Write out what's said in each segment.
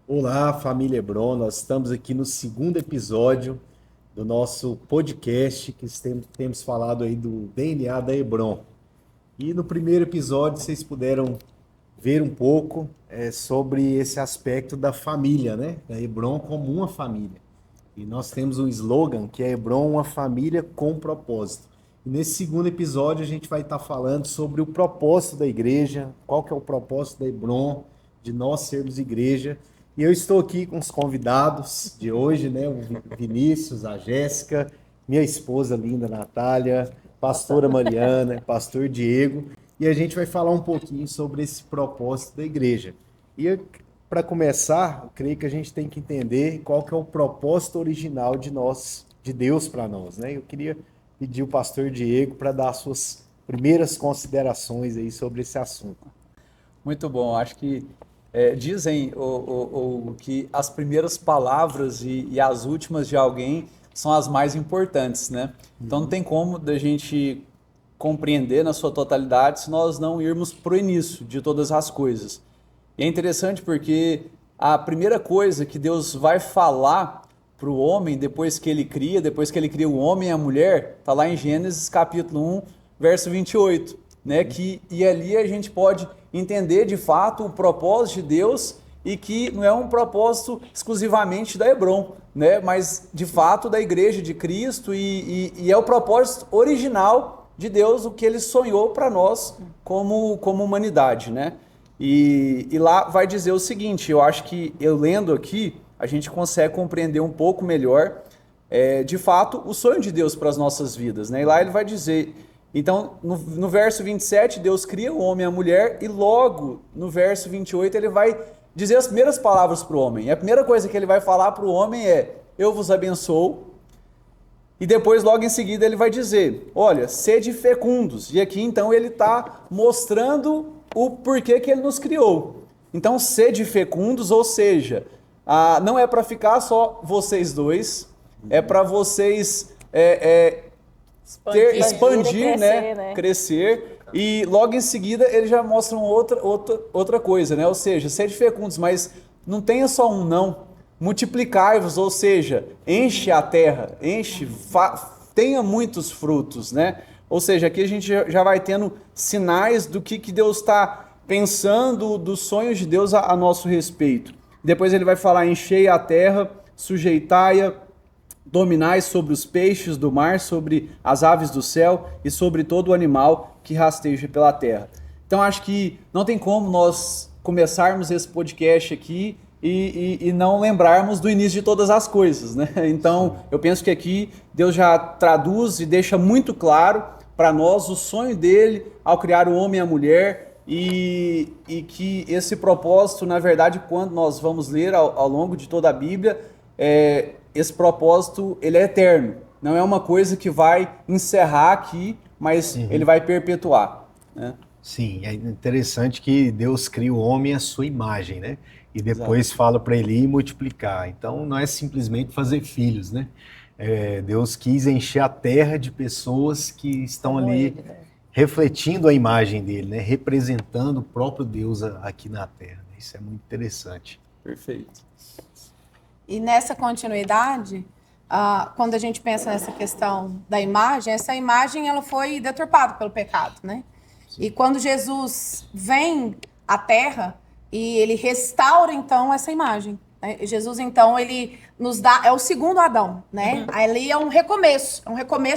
Olá, família Hebron. Nós estamos aqui no segundo episódio do nosso podcast que temos falado aí do DNA da Hebron. E no primeiro episódio vocês puderam ver um pouco sobre esse aspecto da família, né? Da Hebron como uma família. E nós temos um slogan que é Hebron, uma família com propósito. E nesse segundo episódio a gente vai estar falando sobre o propósito da igreja, qual que é o propósito da Hebron, de nós sermos igreja. E eu estou aqui com os convidados de hoje, né? O Vinícius, a Jéssica, minha esposa linda, Natália, pastora Mariana, pastor Diego. E a gente vai falar um pouquinho sobre esse propósito da igreja. E para começar, eu creio que a gente tem que entender qual que é o propósito original de Deus para nós, né? Eu queria pedir o pastor Diego para dar as suas primeiras considerações aí sobre esse assunto. Muito bom, acho que dizem que as primeiras palavras e as últimas de alguém são as mais importantes, né? Então não tem como da gente compreender na sua totalidade se nós não irmos para o início de todas as coisas. E é interessante porque a primeira coisa que Deus vai falar para o homem depois que ele cria o homem e a mulher, está lá em Gênesis capítulo 1, verso 28, né? E ali a gente pode entender de fato o propósito de Deus e que não é um propósito exclusivamente da Hebron, né? Mas de fato da igreja de Cristo e é o propósito original de Deus, o que ele sonhou para nós como humanidade, né? E lá vai dizer o seguinte, eu acho que eu lendo aqui, a gente consegue compreender um pouco melhor, de fato, o sonho de Deus para as nossas vidas, né? E lá ele vai dizer, então, no verso 27, Deus cria o homem e a mulher, e logo no verso 28 ele vai dizer as primeiras palavras para o homem. E a primeira coisa que ele vai falar para o homem é, eu vos abençoo. E depois, logo em seguida, ele vai dizer, olha, sede fecundos. E aqui, então, ele está mostrando o porquê que ele nos criou. Então, sede fecundos, ou seja, não é para ficar só vocês dois, é para vocês expandir, né? Crescer. E logo em seguida, ele já mostra outra coisa, né? Ou seja, sede fecundos, mas não tenha só um não. Multiplicai-vos, ou seja, enche a terra, tenha muitos frutos, né? Ou seja, aqui a gente já vai tendo sinais do que Deus está pensando, dos sonhos de Deus a nosso respeito. Depois ele vai falar, enchei a terra, sujeitai-a, dominai sobre os peixes do mar, sobre as aves do céu e sobre todo o animal que rasteja pela terra. Então acho que não tem como nós começarmos esse podcast aqui e não lembrarmos do início de todas as coisas, né? Então, eu penso que aqui Deus já traduz e deixa muito claro para nós o sonho dele ao criar o homem e a mulher e que esse propósito, na verdade, quando nós vamos ler ao longo de toda a Bíblia, esse propósito, ele é eterno. Não é uma coisa que vai encerrar aqui, mas ele vai perpetuar, né? Sim, é interessante que Deus cria o homem à sua imagem, né? E depois fala para ele ir multiplicar. Então não é simplesmente fazer filhos, né? Deus quis encher a terra de pessoas que estão ali refletindo a imagem dele, né? Representando o próprio Deus aqui na terra. Isso é muito interessante. Perfeito. E nessa continuidade, quando a gente pensa nessa questão da imagem, essa imagem ela foi deturpada pelo pecado, né? Sim. E quando Jesus vem à terra e ele restaura então essa imagem, né? Jesus então ele nos dá, é o segundo Adão, né? Ali é um recomeço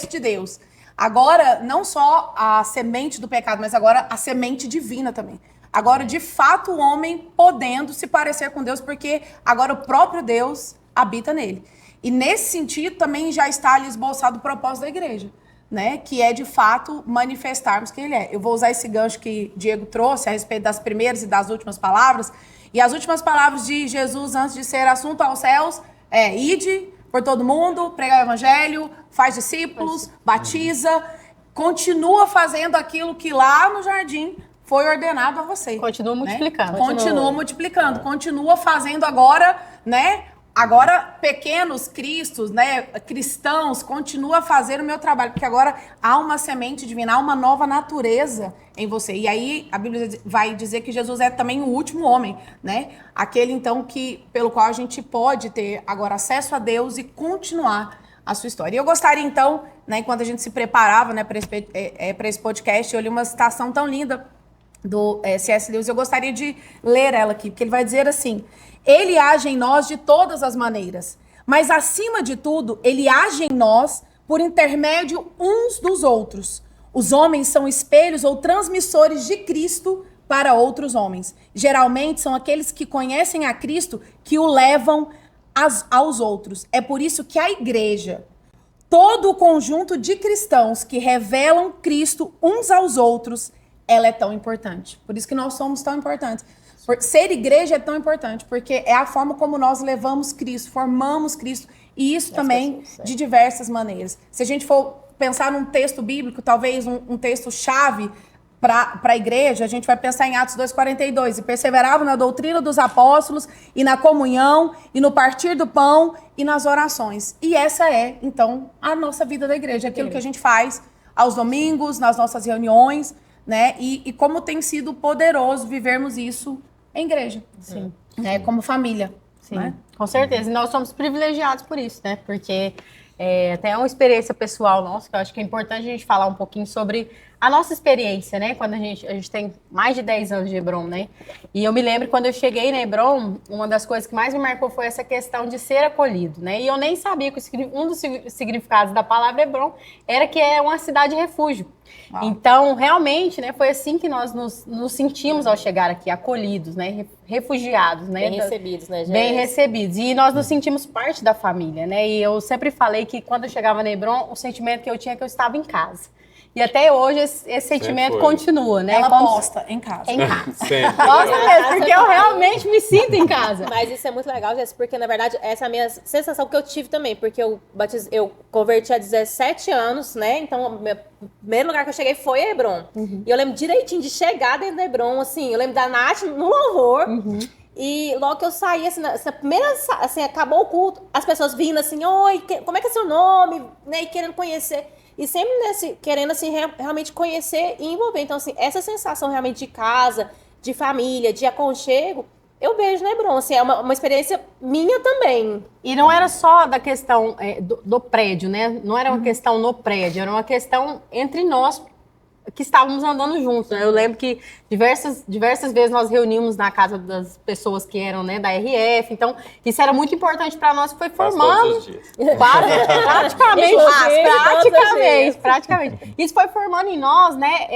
de Deus. Agora não só a semente do pecado, mas agora a semente divina também. Agora, de fato, o homem podendo se parecer com Deus, porque agora o próprio Deus habita nele. E nesse sentido também já está ali esboçado o propósito da igreja, né? Que é, de fato, manifestarmos quem ele é. Eu vou usar esse gancho que Diego trouxe a respeito das primeiras e das últimas palavras. E as últimas palavras de Jesus antes de ser assunto aos céus é ide por todo mundo, pregar o evangelho, faz discípulos, batiza, continua fazendo aquilo que lá no jardim foi ordenado a você. Continua multiplicando. Né? Continua multiplicando. Continua fazendo agora, né, Agora, pequenos cristos, né, cristãos, continuam a fazer o meu trabalho, porque agora há uma semente divina, há uma nova natureza em você. E aí a Bíblia vai dizer que Jesus é também o último homem, né? Aquele, então, pelo qual a gente pode ter agora acesso a Deus e continuar a sua história. E eu gostaria, então, né, enquanto a gente se preparava, né, para esse podcast, eu li uma citação tão linda do C.S. Lewis, eu gostaria de ler ela aqui, porque ele vai dizer assim: ele age em nós de todas as maneiras, mas acima de tudo, ele age em nós por intermédio uns dos outros. Os homens são espelhos ou transmissores de Cristo para outros homens. Geralmente são aqueles que conhecem a Cristo que o levam aos outros. É por isso que a igreja, todo o conjunto de cristãos que revelam Cristo uns aos outros, ela é tão importante. Por isso que nós somos tão importantes. Ser igreja é tão importante, porque é a forma como nós levamos Cristo, formamos Cristo, e isso também de diversas maneiras. Se a gente for pensar num texto bíblico, talvez um texto-chave para a igreja, a gente vai pensar em Atos 2,42, e perseveravam na doutrina dos apóstolos, e na comunhão, e no partir do pão, e nas orações. E essa é, então, a nossa vida da igreja, aquilo que a gente faz aos domingos, nas nossas reuniões, né? E como tem sido poderoso vivermos isso em igreja. Sim. Né? Como família. Sim, né? Com certeza. E nós somos privilegiados por isso, né? Porque até é uma experiência pessoal nossa, que eu acho que é importante a gente falar um pouquinho sobre a nossa experiência, né? Quando a gente tem mais de 10 anos de Hebron, né? E eu me lembro quando eu cheguei na Hebron, uma das coisas que mais me marcou foi essa questão de ser acolhido, né? E eu nem sabia que um dos significados da palavra Hebron era que é uma cidade refúgio. Uau. Então, realmente, né, foi assim que nós nos sentimos ao chegar aqui, acolhidos, né, refugiados, né, bem recebidos, né, gente? Bem recebidos. E nós nos sentimos parte da família, né? E eu sempre falei que quando eu chegava na Hebron, o sentimento que eu tinha é que eu estava em casa. E até hoje esse sentimento continua, né? Ela posta em casa. Em casa. Gosto mesmo, porque eu realmente me sinto em casa. Mas isso é muito legal, Jéssica, porque na verdade essa é a minha sensação que eu tive também, porque eu converti há 17 anos, né? Então o primeiro lugar que eu cheguei foi Hebron. Uhum. E eu lembro direitinho de chegar dentro da Hebron, assim, eu lembro da Nath no louvor. Uhum. E logo que eu saí, assim, essa primeira, assim, acabou o culto, as pessoas vindo assim, oi, como é que é seu nome? Né? E querendo conhecer. E sempre querendo, assim, realmente conhecer e envolver. Então, assim, essa sensação realmente de casa, de família, de aconchego, eu vejo na Hebron. Assim, é uma experiência minha também. E não era só da questão do prédio, né? Não era uma questão no prédio, era uma questão entre nós que estávamos andando juntos, né? Eu lembro que diversas vezes nós reunimos na casa das pessoas que eram, né, da RF, então isso era muito importante para nós, foi formando todos os dias. praticamente. Isso foi formando em nós, né,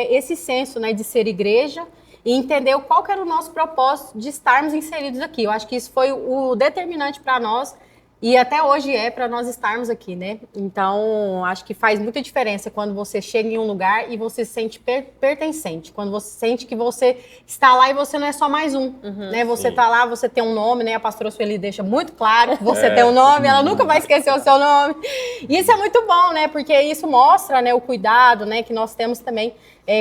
esse senso, né, de ser igreja e entender qual que era o nosso propósito de estarmos inseridos aqui. Eu acho que isso foi o determinante para nós. E até hoje para nós estarmos aqui, né? Então, acho que faz muita diferença quando você chega em um lugar e você se sente pertencente. Quando você sente que você está lá e você não é só mais um, né? Você está lá, você tem um nome, né? A pastora Sueli deixa muito claro que você tem um nome, ela nunca vai esquecer o seu nome. E isso é muito bom, né? Porque isso mostra, né, o cuidado, né, que nós temos também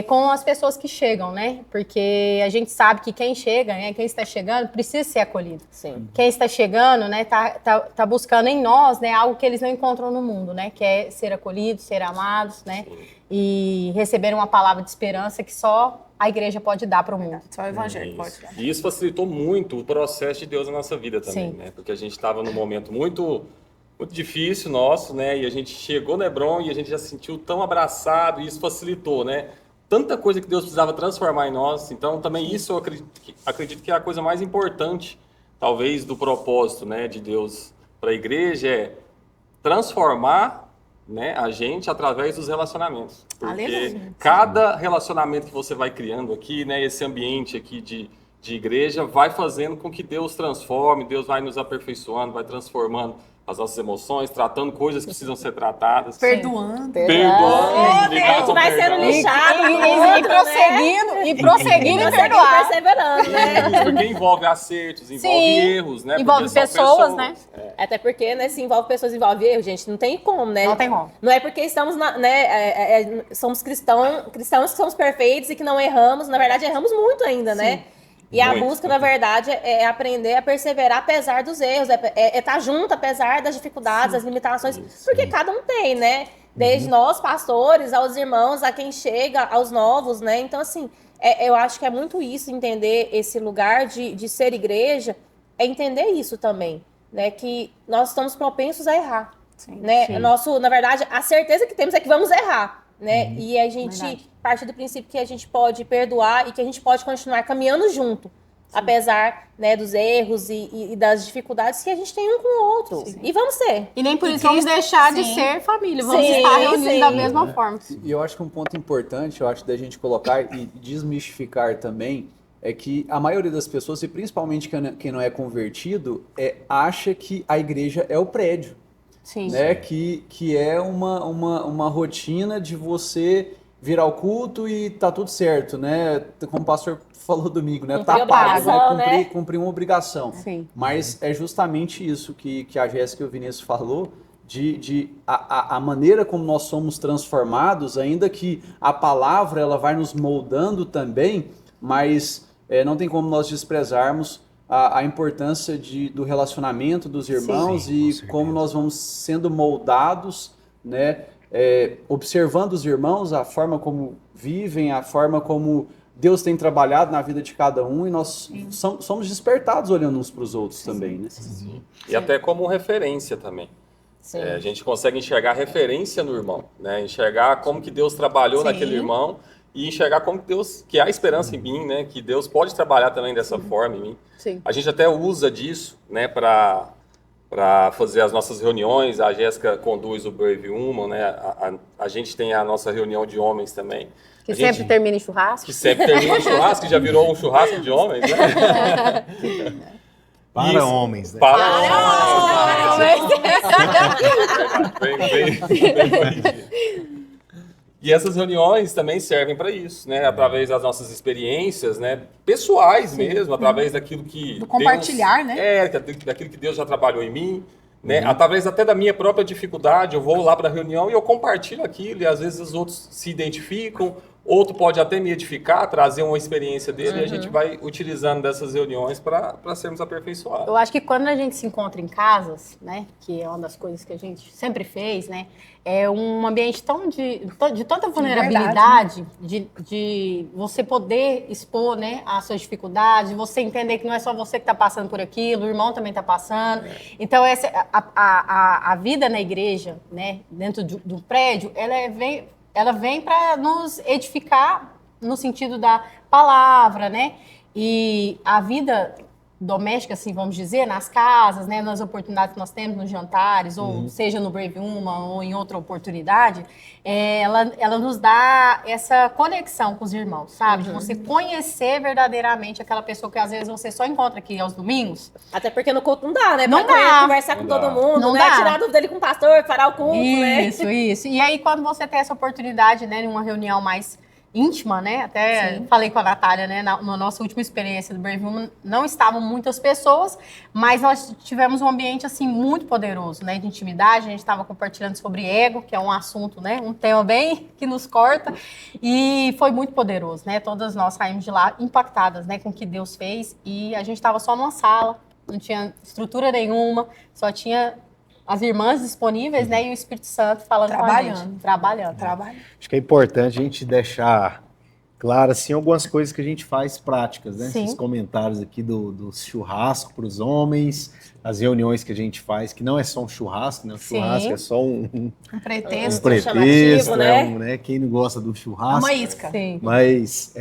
com as pessoas que chegam, né? Porque a gente sabe que quem chega, né, quem está chegando, precisa ser acolhido. Sim. Quem está chegando, né, tá buscando em nós, né, algo que eles não encontram no mundo, né? Que é ser acolhidos, ser amados, né? Sim. E receber uma palavra de esperança que só a igreja pode dar para o mundo. Só o evangelho pode dar. E isso facilitou muito o processo de Deus na nossa vida também, né? Porque a gente estava num momento muito difícil nosso, né? E a gente chegou no Hebron e a gente já se sentiu tão abraçado e isso facilitou, né? Tanta coisa que Deus precisava transformar em nós. Então, também isso eu acredito que é a coisa mais importante, talvez, do propósito, né, de Deus para a igreja, é transformar, né, a gente através dos relacionamentos. Porque cada relacionamento que você vai criando aqui, né, esse ambiente aqui de igreja, vai fazendo com que Deus transforme, Deus vai nos aperfeiçoando, vai transformando as nossas emoções, tratando coisas que precisam ser tratadas. Perdoando. Vai sendo lixado. E prosseguindo e perdoar. Perseverando, né? Porque envolve acertos, envolve erros, né? Envolve pessoas, né? Até porque, né, se envolve pessoas, envolve erros, gente, não tem como, né? Não tem como. Não é porque estamos, somos cristãos que somos perfeitos e que não erramos. Na verdade, erramos muito ainda, né? E a Muito. busca, na verdade, é aprender a perseverar apesar dos erros, é estar junto apesar das dificuldades, das limitações, porque cada um tem, né? Desde nós, pastores, aos irmãos, a quem chega, aos novos, né? Então, assim, eu acho que é muito isso, entender esse lugar de ser igreja, é entender isso também, né? Que nós estamos propensos a errar, né? Na verdade, a certeza que temos é que vamos errar, né? E a gente parte do princípio que a gente pode perdoar e que a gente pode continuar caminhando junto, apesar, né, dos erros e das dificuldades que a gente tem um com o outro. E vamos ser. E nem por isso vamos deixar de ser família, vamos estar reunidos da mesma forma. E eu acho que um ponto importante, eu acho, da gente colocar e desmistificar também, é que a maioria das pessoas, e principalmente quem não é convertido, acha que a igreja é o prédio. Sim. Né? Que é uma rotina de você vir ao culto e tá tudo certo, né? Como o pastor falou domingo, né? Tá pago, né? Cumprir uma obrigação. Sim. Mas é justamente isso que a Jéssica e o Vinícius falou, a maneira como nós somos transformados, ainda que a palavra ela vai nos moldando também, mas não tem como nós desprezarmos a importância do relacionamento dos irmãos. Sim, e como nós vamos sendo moldados, né? Observando os irmãos, a forma como vivem, a forma como Deus tem trabalhado na vida de cada um, e nós somos despertados olhando uns para os outros também, né? E até como referência também. A gente consegue enxergar referência no irmão, né? Enxergar como que Deus trabalhou naquele irmão e enxergar como que há esperança em mim, né? Que Deus pode trabalhar também dessa forma em mim. Sim. A gente até usa disso, né? Para fazer as nossas reuniões. A Jéssica conduz o Brave Woman, né? A gente tem a nossa reunião de homens também. Que sempre termina em churrasco. Que sempre termina em churrasco, que já virou um churrasco de homens, né? Para homens, né? Para homens! E essas reuniões também servem para isso, né? Através das nossas experiências, né? Pessoais mesmo, através daquilo que Do compartilhar, né? daquilo que Deus já trabalhou em mim, né? Através até da minha própria dificuldade, eu vou lá para a reunião e eu compartilho aquilo, e às vezes os outros se identificam, outro pode até me edificar, trazer uma experiência dele, e a gente vai utilizando dessas reuniões para sermos aperfeiçoados. Eu acho que quando a gente se encontra em casas, né, que é uma das coisas que a gente sempre fez, né, é um ambiente de tanta vulnerabilidade, de você poder expor, né, as suas dificuldades, você entender que não é só você que está passando por aquilo, o irmão também está passando. Então, a vida na igreja, né, dentro do prédio, ela vem para nos edificar no sentido da palavra, né? E a vida doméstica, assim, vamos dizer, nas casas, né? Nas oportunidades que nós temos nos jantares, ou seja no Brave Woman ou em outra oportunidade, ela nos dá essa conexão com os irmãos, sabe? De você conhecer verdadeiramente aquela pessoa que às vezes você só encontra aqui aos domingos. Até porque no culto não dá, né? Não pra dá. conversar com todo mundo, Não né? dá. Tirar a dúvida dele com o pastor, parar o culto, né? Isso. E aí, quando você tem essa oportunidade, né, em uma reunião mais íntima, né? Até falei com a Natália, né? Na nossa última experiência do Brave Woman, não estavam muitas pessoas, mas nós tivemos um ambiente, assim, muito poderoso, né? De intimidade. A gente estava compartilhando sobre ego, que é um assunto, né? Um tema bem que nos corta. E foi muito poderoso, né? Todas nós saímos de lá impactadas, né? Com o que Deus fez. E a gente estava só numa sala, não tinha estrutura nenhuma, só tinha as irmãs disponíveis, né? E o Espírito Santo falando com a gente. Trabalhando. Acho que é importante a gente deixar claro, assim, algumas coisas que a gente faz práticas, né? Sim. Esses comentários aqui do churrasco para os homens, as reuniões que a gente faz, que não é só um churrasco, né? O churrasco é só um pretexto. pretexto, chamativo, né? Quem não gosta do churrasco. Uma isca. Sim. Mas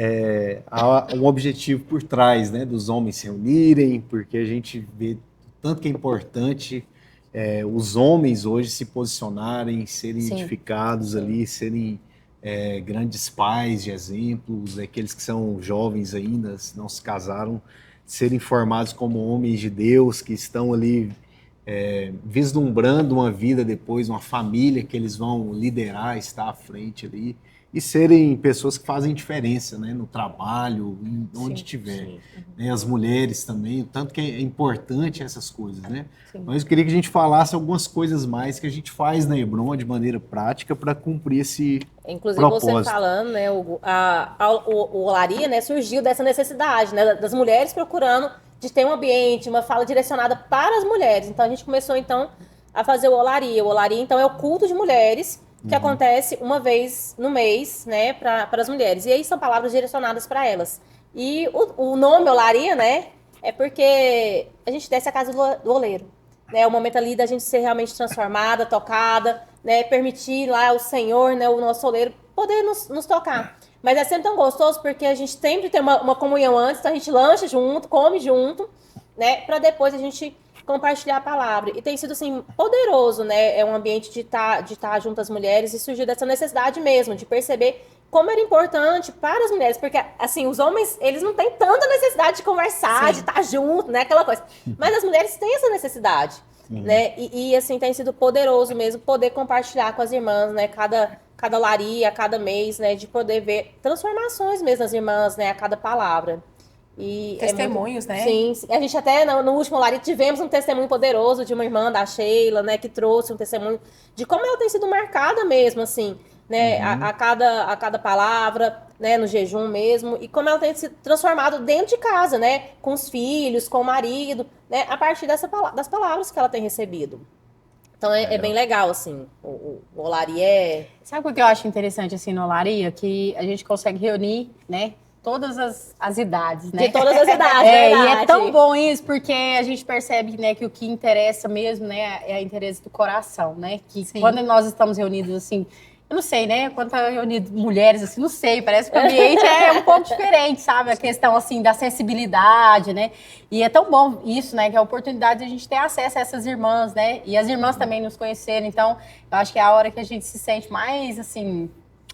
há um objetivo por trás, né? Dos homens se reunirem, porque a gente vê tanto que é importante os homens hoje se posicionarem, serem edificados ali, serem grandes pais de exemplos, aqueles que são jovens ainda, não se casaram, serem formados como homens de Deus, que estão ali vislumbrando uma vida depois, uma família que eles vão liderar, estar à frente ali. e serem pessoas que fazem diferença, né, no trabalho, onde estiver. Sim. Né, as mulheres também, o tanto que é importante essas coisas, né? Sim. Mas eu queria que a gente falasse algumas coisas mais que a gente faz na Hebron de maneira prática para cumprir esse Inclusive, propósito. você falando, né, o Olaria, né, surgiu dessa necessidade, né, das mulheres procurando de ter um ambiente, uma fala direcionada para as mulheres. Então, a gente começou, então, a fazer o Olaria. O Olaria, então, é o culto de mulheres que acontece uma vez no mês, né, para as mulheres. E aí são palavras direcionadas para elas. E o nome Olaria, né, é porque a gente desce a casa do oleiro. Né, o momento ali da gente ser realmente transformada, tocada, né, permitir lá o Senhor, né, o nosso oleiro, poder nos tocar. Mas é sempre tão gostoso porque a gente sempre tem uma comunhão antes, então a gente lancha junto, come junto, né, para depois a gente compartilhar a palavra. E tem sido, assim, poderoso, né, é um ambiente de estar junto às mulheres e surgiu dessa necessidade mesmo, de perceber como era importante para as mulheres, porque, assim, os homens, eles não têm tanta necessidade de conversar, de estar junto, né, aquela coisa. Mas as mulheres têm essa necessidade, né, e, assim, tem sido poderoso mesmo poder compartilhar com as irmãs, né, cada laria, cada mês, né, de poder ver transformações mesmo nas irmãs, né, a cada palavra. E Testemunhos, né? Sim, a gente até no último laria tivemos um testemunho poderoso de uma irmã da Sheila, né, que trouxe um testemunho de como ela tem sido marcada mesmo, assim, né, a cada palavra, né, no jejum mesmo, e como ela tem se transformado dentro de casa, né, com os filhos, com o marido, né, a partir das palavras que ela tem recebido. Então é bem legal, assim, o Olaria é... Sabe o que eu acho interessante, assim, no Olaria? Que a gente consegue reunir, né, todas as idades, né? De todas as idades, E verdade. é tão bom isso, porque a gente percebe, né, que o que interessa mesmo, né, é a interesse do coração, né? Que quando nós estamos reunidos, assim, eu não sei, né, quando tá reunido mulheres, assim, não sei, parece que o ambiente é um pouco diferente, sabe? A questão, assim, da sensibilidade, né? E é tão bom isso, né, que é a oportunidade de a gente ter acesso a essas irmãs, né? E as irmãs também nos conhecerem, então, eu acho que é a hora que a gente se sente mais, assim,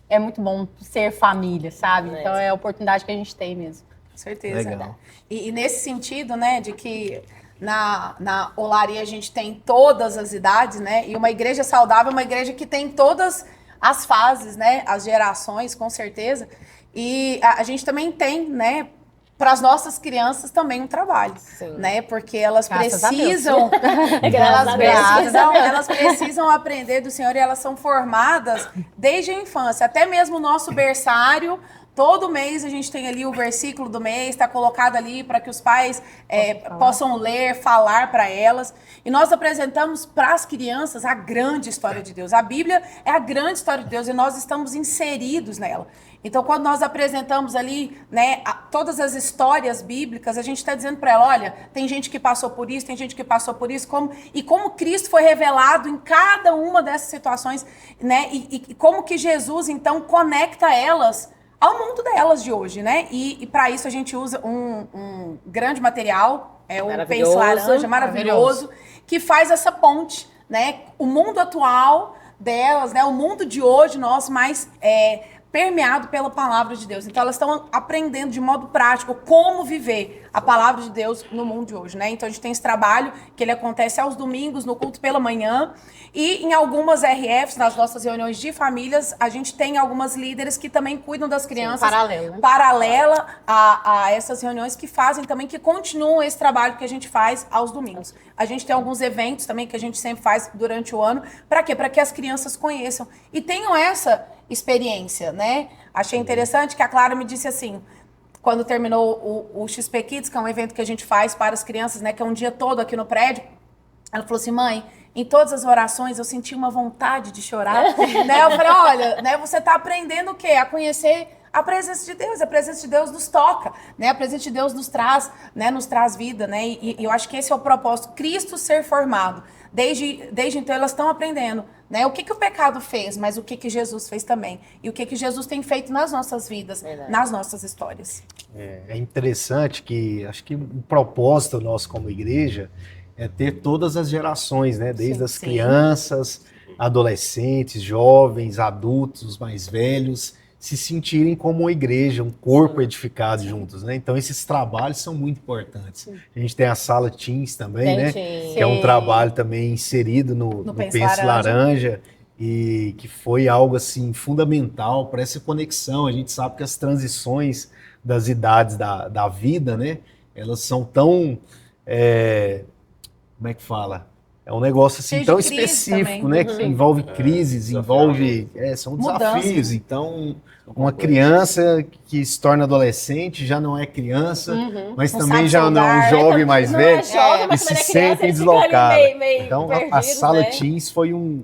é muito bom ser família, sabe? Então, é a oportunidade que a gente tem mesmo. Com certeza. Legal. E nesse sentido, né, de que na Olaria a gente tem todas as idades, né? E uma igreja saudável é uma igreja que tem todas as fases, né? As gerações, com certeza. E a gente também tem, né, para as nossas crianças também um trabalho, né? Porque elas Graças a Deus. precisam, elas precisam aprender do Senhor e elas são formadas desde a infância, até mesmo o nosso berçário. Todo mês a gente tem ali o versículo do mês, está colocado ali para que os pais possam ler, falar para elas. E nós apresentamos para as crianças a grande história de Deus. A Bíblia é a grande história de Deus e nós estamos inseridos nela. Então, quando nós apresentamos ali, né, todas as histórias bíblicas, a gente está dizendo para ela, olha, tem gente que passou por isso, tem gente que passou por isso, como Cristo foi revelado em cada uma dessas situações, né, e como que Jesus, então, conecta elas ao mundo delas de hoje, né? E para isso a gente usa um grande material, o Pense Laranja, maravilhoso, que faz essa ponte, né? O mundo atual delas, né? O mundo de hoje, nosso, mais permeado pela palavra de Deus. Então elas estão aprendendo de modo prático como viver a palavra de Deus no mundo de hoje, né? Então a gente tem esse trabalho que ele acontece aos domingos no culto pela manhã e em algumas RFs, nas nossas reuniões de famílias, a gente tem algumas líderes que também cuidam das crianças. Paralelo, né? Paralela a essas reuniões que fazem também, que continuam esse trabalho que a gente faz aos domingos. A gente tem alguns eventos também que a gente sempre faz durante o ano. Para quê? Para que as crianças conheçam e tenham essa experiência, né? Achei interessante que a Clara me disse assim, quando terminou o XP Kids, que é um evento que a gente faz para as crianças, né, que é um dia todo aqui no prédio, ela falou assim, mãe, em todas as orações eu senti uma vontade de chorar, né? Eu falei, olha, né, você está aprendendo o quê? A conhecer a presença de Deus. A presença de Deus nos toca, né? A presença de Deus nos traz, né, nos traz vida, né? E eu acho que esse é o propósito, Cristo ser formado. Desde então elas estão aprendendo, né? O que o pecado fez, mas o que Jesus fez também. E o que Jesus tem feito nas nossas vidas, nas nossas histórias. É interessante que, acho que o propósito nosso como igreja é ter todas as gerações, né? Desde as crianças, adolescentes, jovens, adultos, os mais velhos, se sentirem como uma igreja, um corpo edificado juntos, né? Então esses trabalhos são muito importantes. A gente tem a sala Teens também, né? Que é um trabalho também inserido no Pense Laranja. e que foi algo assim fundamental para essa conexão. A gente sabe que as transições das idades da vida, né, elas são tão, como é que fala? É um negócio assim Cheio tão de crise específico, também. né, que envolve crises, envolve, são Mudança. desafios. Então, uma criança que se torna adolescente já não é criança, mas Não também sabe já seu não é um lugar, jovem mais não velho é jovem, e mas se também é criança, sente eles ficam ali deslocado. meio Então, a perdidos, sala né? Teens foi um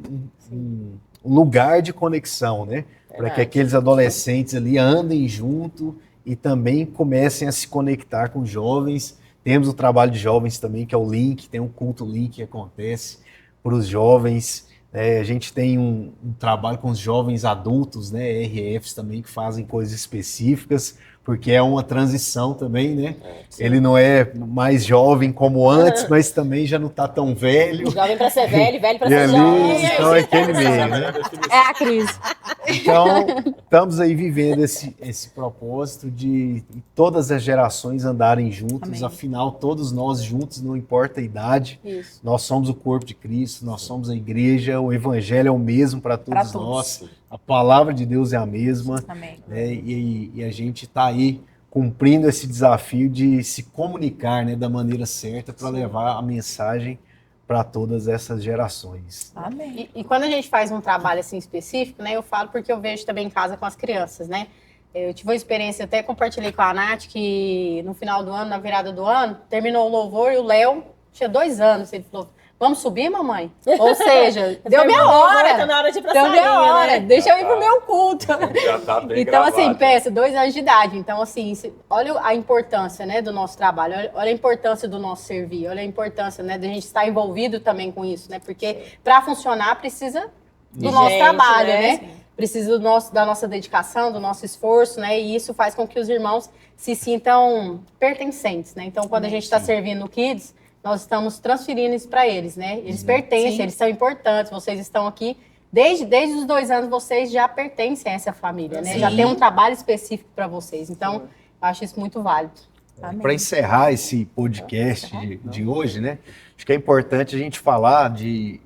lugar de conexão, né? Para que Verdade. aqueles adolescentes ali andem junto e também comecem a se conectar com jovens. Temos o trabalho de jovens também, que é o Link, tem um culto Link que acontece para os jovens. A gente tem um trabalho com os jovens adultos, né? RFs também, que fazem coisas específicas, porque é uma transição também, né? Ele não é mais jovem como antes, mas também já não está tão velho. Jovem pra ser velho, velho pra E ser ali, jovem. então é aquele meio, né? É a crise. Então, estamos aí vivendo esse propósito de todas as gerações andarem juntos, Amém. afinal, todos nós juntos, não importa a idade, Isso. nós somos o corpo de Cristo, nós somos a igreja, o evangelho é o mesmo para Pra todos todos. nós, a palavra de Deus é a mesma, Amém. né? E a gente está aí cumprindo esse desafio de se comunicar, né, da maneira certa para levar a mensagem para todas essas gerações. Amém. E quando a gente faz um trabalho assim específico, né, eu falo porque eu vejo também em casa com as crianças, né? Eu tive uma experiência, até compartilhei com a Nath, que no final do ano, na virada do ano, terminou o louvor e o Léo tinha 2 anos. Ele falou, vamos subir, mamãe? Ou seja, deu minha Tá hora. na hora de ir pra Deu minha salinha, hora. né? Deixa eu ir pro meu culto. Já tá bem Então, assim, gravado. pensa, 2 anos de idade. Então, assim, olha a importância, né, do nosso trabalho, olha a importância do nosso servir, olha a importância, né, da gente estar envolvido também com isso, né, porque para funcionar precisa do nosso Gente, trabalho, né? né? Precisa da nossa dedicação, do nosso esforço, né? E isso faz com que os irmãos se sintam pertencentes, né? Então, quando a gente está servindo o Kids, nós estamos transferindo isso para eles, né? Eles pertencem, Sim. eles são importantes, vocês estão aqui. Desde os 2 anos, vocês já pertencem a essa família, né? Sim. Já tem um trabalho específico para vocês. Então, eu acho isso muito válido. Amém. Para encerrar esse podcast de hoje, né? Acho que é importante a gente falar de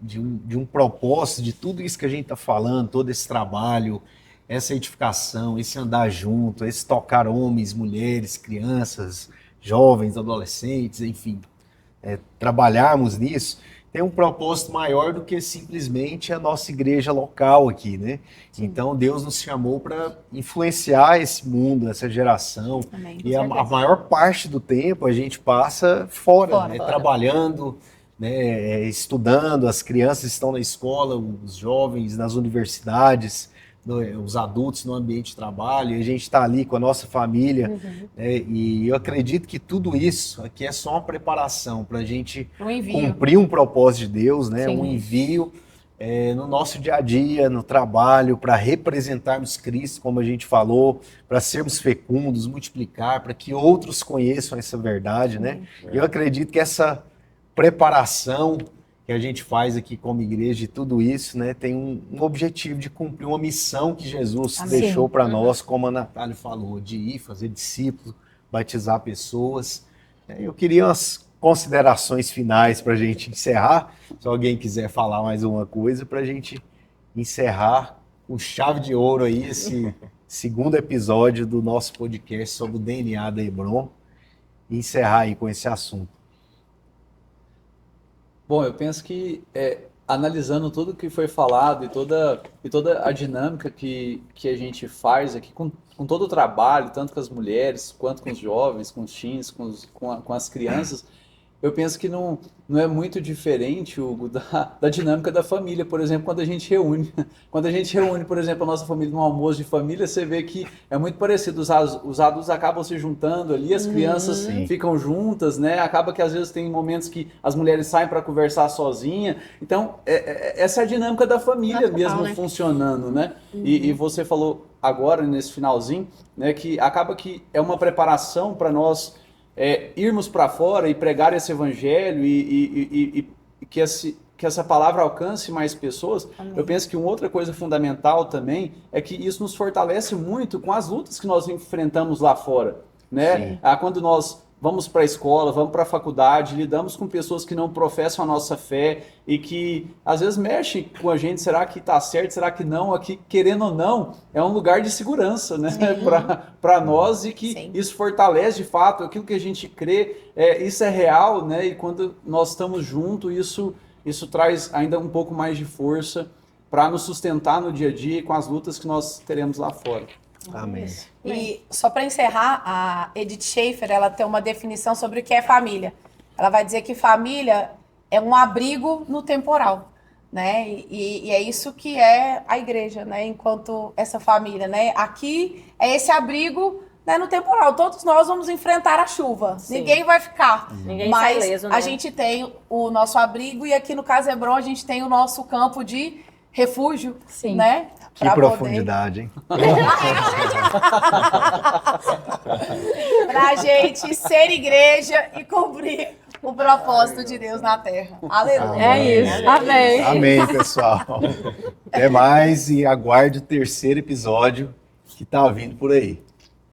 um propósito, de tudo isso que a gente está falando, todo esse trabalho, essa edificação, esse andar junto, esse tocar homens, mulheres, crianças, jovens, adolescentes, enfim, trabalharmos nisso, tem um propósito maior do que simplesmente a nossa igreja local aqui, né? Então Deus nos chamou para influenciar esse mundo, essa geração. Amém. E a maior parte do tempo a gente passa fora, né? Fora. Trabalhando, né? Estudando, as crianças estão na escola, os jovens nas universidades, os adultos no ambiente de trabalho, e a gente está ali com a nossa família, né? E eu acredito que tudo isso aqui é só uma preparação para a gente O envio. cumprir um propósito de Deus, né? Sim. Um envio no nosso dia a dia, no trabalho, para representarmos Cristo, como a gente falou, para sermos fecundos, multiplicar, para que outros conheçam essa verdade, né? E eu acredito que essa preparação que a gente faz aqui como igreja e tudo isso, né, tem um objetivo de cumprir uma missão que Jesus Amém. deixou para nós, como a Natália falou, de ir fazer discípulos, batizar pessoas. Eu queria umas considerações finais para a gente encerrar. Se alguém quiser falar mais uma coisa, para a gente encerrar com chave de ouro aí esse segundo episódio do nosso podcast sobre o DNA da Hebron e encerrar aí com esse assunto. Bom, eu penso que analisando tudo que foi falado e toda a dinâmica que a gente faz aqui com todo o trabalho, tanto com as mulheres, quanto com os jovens, com os teens, com as crianças, eu penso que não é muito diferente, Hugo, da dinâmica da família, por exemplo, quando a gente reúne. Quando a gente reúne, por exemplo, a nossa família num almoço de família, você vê que é muito parecido. Os adultos acabam se juntando ali, as crianças ficam juntas, né? Acaba que às vezes tem momentos que as mulheres saem para conversar sozinha. Então, essa é a dinâmica da família Natural, mesmo né? funcionando, né? E você falou agora, nesse finalzinho, né, que acaba que é uma preparação para nós irmos para fora e pregar esse evangelho e que essa palavra alcance mais pessoas. Amém. Eu penso que uma outra coisa fundamental também é que isso nos fortalece muito com as lutas que nós enfrentamos lá fora, né? Quando nós vamos para a escola, vamos para a faculdade, lidamos com pessoas que não professam a nossa fé e que às vezes mexem com a gente, será que está certo, será que não? Aqui, querendo ou não, é um lugar de segurança, né, para nós, e que Sim. isso fortalece de fato aquilo que a gente crê, isso é real, né, e quando nós estamos juntos, isso traz ainda um pouco mais de força para nos sustentar no dia a dia e com as lutas que nós teremos lá fora. Amém. E só para encerrar, a Edith Schaefer, ela tem uma definição sobre o que é família. Ela vai dizer que família é um abrigo no temporal, né? E é isso que é a igreja, né? Enquanto essa família, né? Aqui é esse abrigo, né, no temporal. Todos nós vamos enfrentar a chuva. Sim. Ninguém vai ficar. Ninguém Mas sai ileso, né? a gente tem o nosso abrigo e aqui no Caso Hebron a gente tem o nosso campo de refúgio, Sim. né? Que Pra poder- profundidade, hein? Pra gente ser igreja e cumprir o propósito de Deus na terra. Aleluia. É isso. Amém. Amém, pessoal. Até mais e aguarde o terceiro episódio que tá vindo por aí.